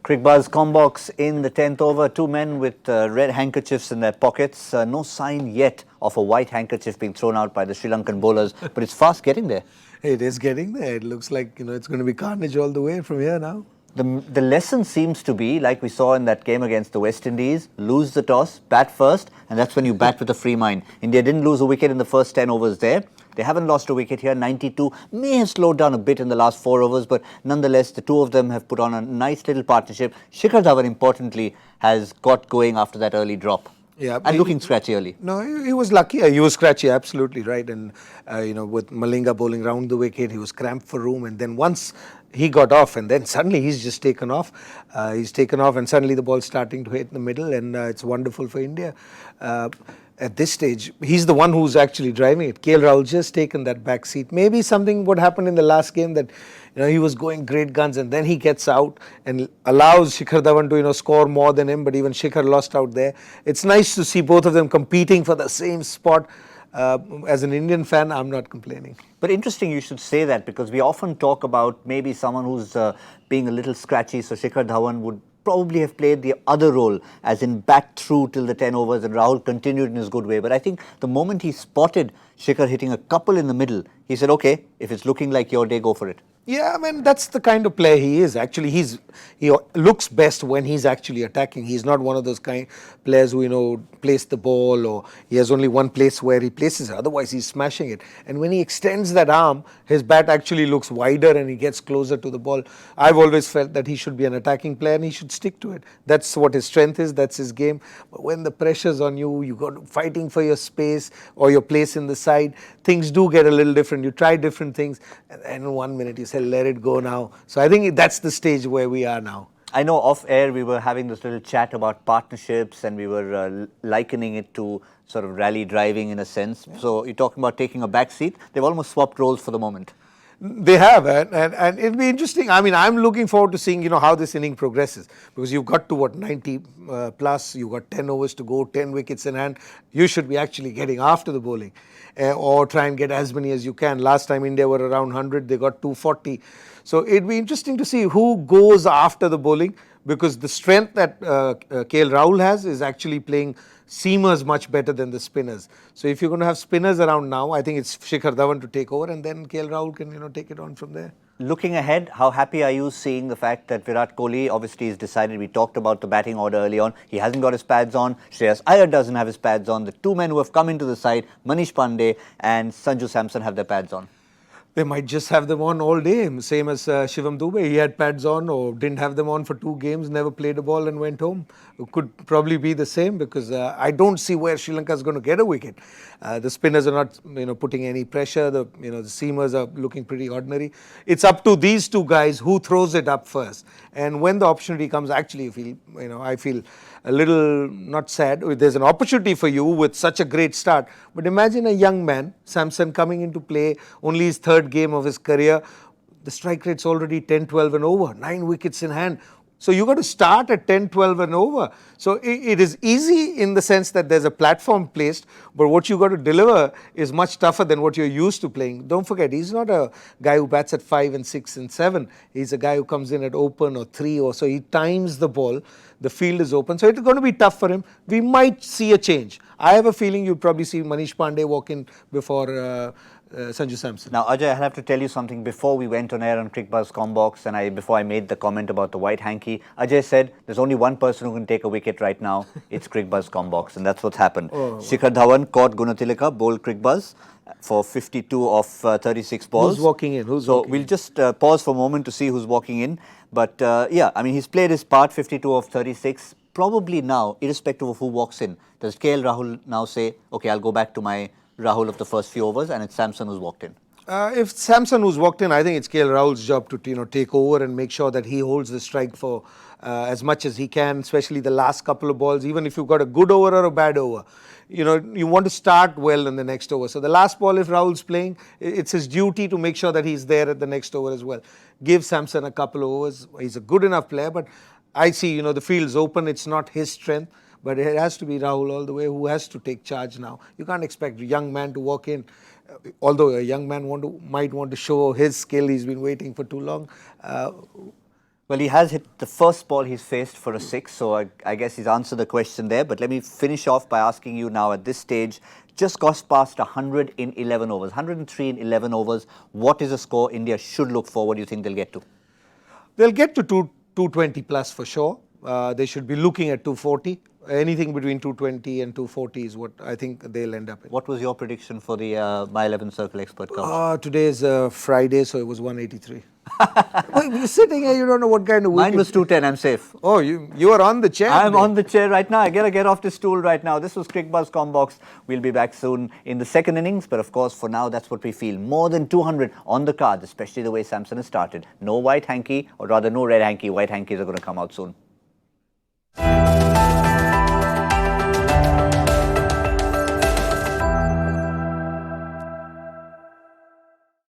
Cricbuzz Comm box in the 10th over. Two men with red handkerchiefs in their pockets. No sign yet of a white handkerchief being thrown out by the Sri Lankan bowlers, but it's fast getting there. It is getting there. It looks like, it's going to be carnage all the way from here now. The lesson seems to be, like we saw in that game against the West Indies, lose the toss, bat first, and that's when you bat with a free mind. India didn't lose a wicket in the first 10 overs there. They haven't lost a wicket here. 92 may have slowed down a bit in the last 4 overs, but nonetheless, the two of them have put on a nice little partnership. Shikhar Dhawan, importantly, has got going after that early drop. Yeah, and looking scratchy early. No, he was lucky. He was scratchy, absolutely right. And, with Malinga bowling round the wicket, he was cramped for room. And then once he got off, and then suddenly he's just taken off. He's taken off, and suddenly the ball's starting to hit in the middle, and it's wonderful for India. At this stage, he's the one who's actually driving it. KL Rahul just taken that back seat. Maybe something would happen in the last game that, he was going great guns, and then he gets out and allows Shikhar Dhawan to, score more than him, but even Shikhar lost out there. It's nice to see both of them competing for the same spot. As an Indian fan, I'm not complaining. But interesting you should say that, because we often talk about maybe someone who's being a little scratchy, so Shikhar Dhawan would probably have played the other role, as in bat through till the 10 overs, and Rahul continued in his good way. But I think the moment he spotted Shikhar hitting a couple in the middle, he said, okay, if it's looking like your day, go for it. Yeah, I mean, that's the kind of player he is. Actually, he looks best when he's actually attacking. He's not one of those kind players who, place the ball, or he has only one place where he places it. Otherwise, he's smashing it. And when he extends that arm, his bat actually looks wider and he gets closer to the ball. I've always felt that he should be an attacking player and he should stick to it. That's what his strength is. That's his game. But when the pressure's on you, you got fighting for your space or your place in the side, things do get a little different. You try different things, and in 1 minute you say, let it go now. So I think that's the stage where we are now. I know off air we were having this little chat about partnerships, and we were likening it to sort of rally driving in a sense. Yeah. So you're talking about taking a back seat. They've almost swapped roles for the moment. They have, and it'll be interesting. I mean, I'm looking forward to seeing, how this inning progresses, because you've got to 90 plus, you've got 10 overs to go, 10 wickets in hand. You should be actually getting after the bowling, or try and get as many as you can. Last time India were around 100, they got 240. So it'd be interesting to see who goes after the bowling, because the strength that KL Rahul has is actually playing seamers much better than the spinners. So if you're going to have spinners around now, I think it's Shikhar Dhawan to take over, and then KL Rahul can, take it on from there. Looking ahead, how happy are you seeing the fact that Virat Kohli obviously has decided, we talked about the batting order early on, he hasn't got his pads on, Shreyas Iyer doesn't have his pads on, the two men who have come into the side, Manish Pandey and Sanju Samson, have their pads on? They might just have them on all day, same as Shivam Dube. He had pads on or didn't have them on for 2 games, never played a ball and went home. It could probably be the same, because I don't see where Sri Lanka is going to get a wicket. The spinners are not, putting any pressure. The seamers are looking pretty ordinary. It's up to these two guys who throws it up first. And when the opportunity comes, actually, I feel a little not sad. There's an opportunity for you with such a great start. But imagine a young man, Samson, coming into play, only his 3rd game of his career. The strike rate's already 10, 12 and over, 9 wickets in hand. So you got to start at 10, 12 and over. So it is easy in the sense that there's a platform placed, but what you got to deliver is much tougher than what you're used to playing. Don't forget, he's not a guy who bats at 5 and 6 and 7. He's a guy who comes in at open or 3, or so he times the ball. The field is open, so it's going to be tough for him. We might see a change. I have a feeling you'll probably see Manish Pandey walk in before Sanju Samson. Now, Ajay, I have to tell you something. Before we went on air on Cricbuzz Comm box, and before I made the comment about the white hanky, Ajay said there's only one person who can take a wicket right now. It's Cricbuzz Comm box, and that's what's happened. Shikhar Dhawan caught Gunatilaka, bowled Cricbuzz for 52 of 36 balls. Who's walking in? We'll just pause for a moment to see who's walking in. But yeah, I mean, he's played his part, 52 of 36. Probably now, irrespective of who walks in, does KL Rahul now say, okay, I'll go back to my Rahul of the first few overs, and it's Samson who's walked in? If Samson who's walked in, I think it's KL Rahul's job to take over and make sure that he holds the strike for as much as he can, especially the last couple of balls. Even if you've got a good over or a bad over, you want to start well in the next over. So the last ball, if Rahul's playing, it's his duty to make sure that he's there at the next over as well. Give Samson a couple of overs. He's a good enough player, but I see, the field's open. It's not his strength. But it has to be Rahul all the way, who has to take charge now. You can't expect a young man to walk in, although a young man might want to show his skill. He's been waiting for too long. Well, he has hit the first ball he's faced for a 6, so I guess he's answered the question there. But let me finish off by asking you now at this stage, just got past 100 in 11 overs, 103 in 11 overs. What is a score India should look for? What do you think they'll get to? They'll get to 220 plus for sure. They should be looking at 240. Anything between 220 and 240 is what I think they'll end up in. What was your prediction for the My 11 Circle Expert Couch? Today is Friday, so it was 183. Well, you're sitting here, you don't know what kind of Mine wicket. was 210, I'm safe. Oh, you are on the chair. I'm on the chair right now. I gotta get off this stool right now. This was Cricbuzz Comm Box. We'll be back soon in the second innings. But of course, for now, that's what we feel. More than 200 on the cards, especially the way Samson has started. No white hanky, or rather no red hanky. White hankies are going to come out soon.